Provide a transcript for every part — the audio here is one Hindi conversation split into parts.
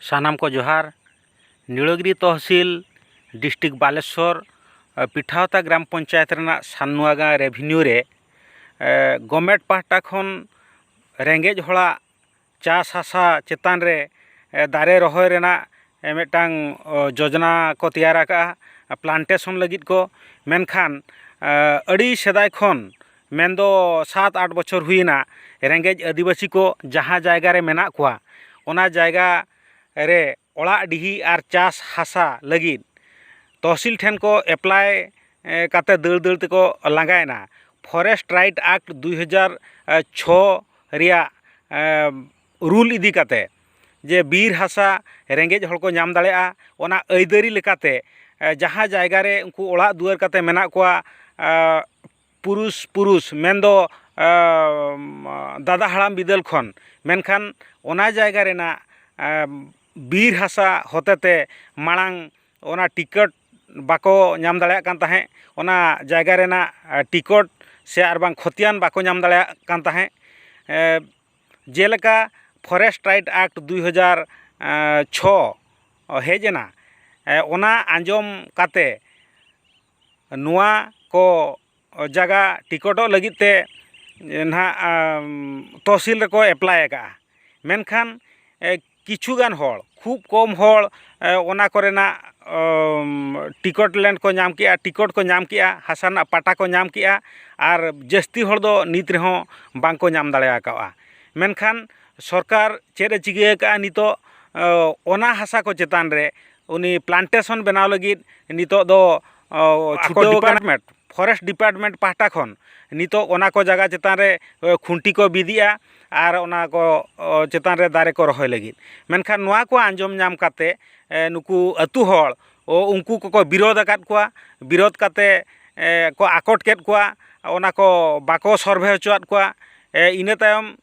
सानाम को जोहार। नीलगिरी तहसील डिस्ट्रिक्ट बालेश्वर पिठावता ग्राम पंचायत रेना सानुआगा रेभिन्यू रे गवर्नमेंट पाहटा खन रेंगेज हड़ा चास हासा चेतान रे दारे रहोय रेना मिदटांग योजना को तैयार आका प्लांटेशन लगित को मेनखान अड़ी सेदाय खन मेनदो 7-8 बछर हुईना रेंगेज आदिवासी को जहाँ जायगा रे मेना कोआ ओना जायगा रे ओड़ा डिही आर चास हासा लगित तहसील ठेन को एप्लाय काते दल दल तेको लांगायना। फॉरेस्ट राइट एक्ट 2006 रिया रूल इदी काते जे बीर हासा रेंगेज हड़ को नाम दाड़ेया ओना आइदारी लेकाते जहाँ जायगा रे उनको ओड़ा दुआर काते मेना कोआ पुरुष मेनदो दादा हाड़ाम बिदल खन मेनखान ओना जायगा रेना बीर हासा होतेते मांग ओना टिकट बाको नाम दाड़ेया कान ताहें ओना जायगा रेना टिकट से आरबांग खतियान बाको नाम दाड़ेया कान ताहें जेलेका फॉरेस्ट राइट एक्ट 2006 हेजना ओना आंजम काते नुआ को जगह टिकटो लगिते ना तहसील रेको एप्लाय का मेनखान किछुगान हड़ खूब कम हड़ ओना कोरेना टिकट लैंड को नाम किया टिकट को नाम किया हासाना पाटा को नाम किया आर जस्ती हड़ दो नित रेहों बांको नाम दाड़ेया कावा मेनखान सरकार चेद चिकाय का नितो ओना हासा को चेतान रे उनी प्लांटेशन बनाव लगित नितो दो डिपार्टमेंट फॉरेस्ट डिपार्टमेंट पाहटा खन नितो ओना को जगह चेतान रे खुंटी को बिदिया आर ओना को चेतान रे दारे को रहोय लगित मेनखान नोआ को आंजम नाम काते नुकु अतु हड़ उनको को विरोध आकाद कोआ विरोध काते को आकट केद कोआ ओना को बाको सर्वे होचोआद कोआ इना तायम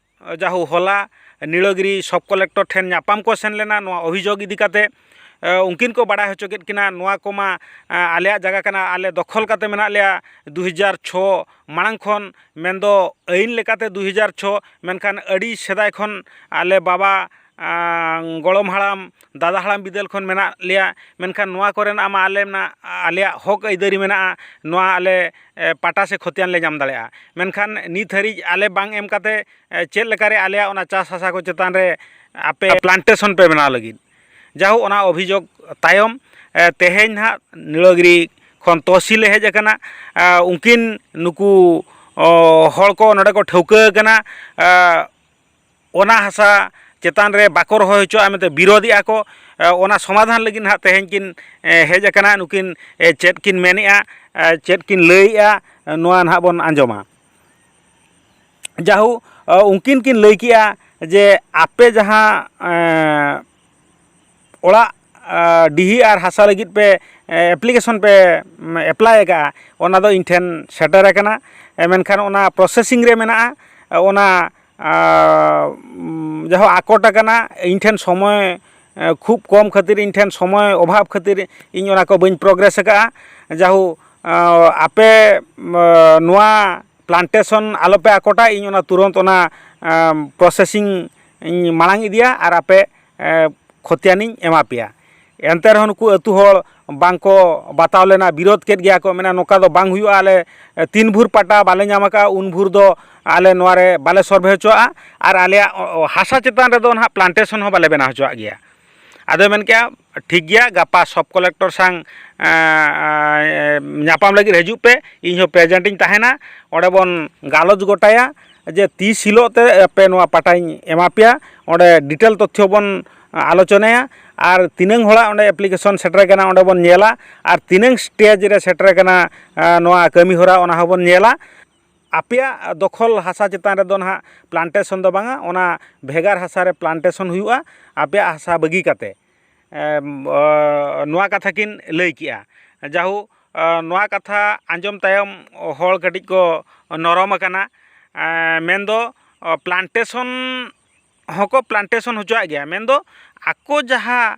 जाहु होला नीलगिरी सब कलेक्टर ठेन नापाम को सेन लेना नोआ अभियोग इदी काते उनकिन को बड़ा होचो केद किना नोआ कोमा आलेया जगह कना आले दखल काते मेना लेया 2006 मांग खन मेनदो आईन लेकाते 2006 मेनखान अड़ी सेदाय खन आले बाबा गड़म हाड़ाम दादा हाड़ाम बिदल खन मेना लिया मेनखान नोआ कोरेन आमा आले ना आलेया हक आइदारी मेना नोआ आले पाटा से खतियान ले नाम दाड़ेया मेनखान नित हरिज आले बांग एम काते चेद लेकारे आलेया ओना चास हासा को चेतान रे आपे प्लांटेशन पे बनाव लगित जाहु ओना अभियोग तायम तेहेñ ना नीलगिरी खन तहसील हेज अकना उनकिन नुकु हड़ को नडे को ठौका अकना ओना हासा चेतान रे बाको रहोय होचोआ मेते विरोधी को ओना समाधान लगिन हा तेहेñ किन हेज अकना नुकिन चेद किन मेनेआ चेद किन लैया नोआ ना बन आंजमा जाहु उनकिन किन लै किया जे आपे जहाँ ओड़ा डिही आर हासा लगित पे एप्लीकेशन पे एप्लाय का ओना दो इन ठेन सेटर अकना मेनखान ओना प्रोसेसिंग रे मेना ओना जहाँ आकट अकना इन ठेन समय खूब कम खातिर इन ठेन समय अभाव खातिर इन ओना को बइन प्रोग्रेस का जाहु आपे नोआ प्लांटेशन आलोपे आकटा इन ओना तुरंत ओना प्रोसेसिंग इन मांग इदिया आर आपे खतियानी एमा पेया एनते रहो नुकु अतु हड़ बांको बताव लेना विरोध केद गया को मेना नोका दो बांग हुआ आले 3 भूर पाटा बाले नामका उन भूर दो आले नोआरे बाले सर्वे होचोआ आर आले हासा चेतान रे दो ना प्लांटेशन हो बाले बना होचोआ गया आदो मेन क्या ठीक गया गापा सब कलेक्टर सांग नापाम लगी हजू पे इन प्रेजेंटिंग ताहेना ओडे बन गालोज गोटाया जे 30 हिलोते पे नोआ पाटाई एमा पेया ओडे डिटेल तथ्य बन आलोचनाया और तीनंग हड़ा ओंडे एप्लीकेशन सेटर कना ओंडे बन नेला और तीनंग स्टेज रे सेटर कना नोआ कमी होरा ओना हबन नेला आपेया दखल हासा चेतान रे दो ना प्लांटेशन दो बांगा ओना भेगार हासा रे प्लांटेशन हुआ आपेया हासा बगी काते नोआ कथा किन लई किया जाहु नोआ कथा आंजम तायम हड़ कटिज को नरम कना मेनदो प्लांटेशन हको प्लांटेशन होचोआ गया मेनदो आको जहाँ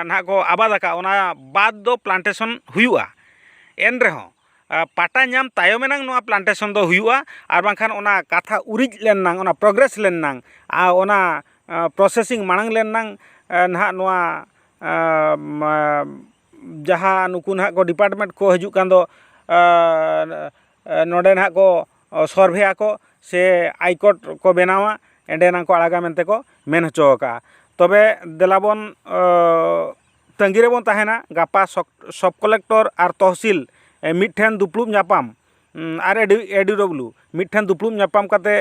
ना को आबादा ओना बाद दो प्लांटेशन हुआ एन रेहों पाटा नाम तायमेनांग नोआ प्लांटेशन दो हुआ आर बांखान ओना कथा उरिज लेन नांग ओना प्रोग्रेस लेन नांग आ ओना प्रोसेसिंग मांग लेन नांग nahag noa jaha nuku nahag ko department ko hijug kan do node nahag ko survey ako se आईकोट को बनावा एंडे नांग को आड़ागा मेनते को मेन होचो का तबे देलाबन तंगी रेबन ताहेना गापा सब कलेक्टर और तहसिल मिठेन दुपलुब नापाम और एडब्ल्यू मिठेन दुपलुब नापाम काते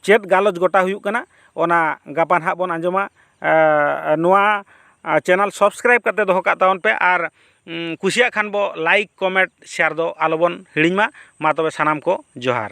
चेत गालोच गोटा हुयुग कना ओना गापा नहाग बन आंजमा नोआ चैनल सब्सक्राइब करते दोहो का तावन पे और कुसिया खान बो लाइक कमेंट शेयर दो आलोबन हिड़िमा मा तबे सानाम को जोहार।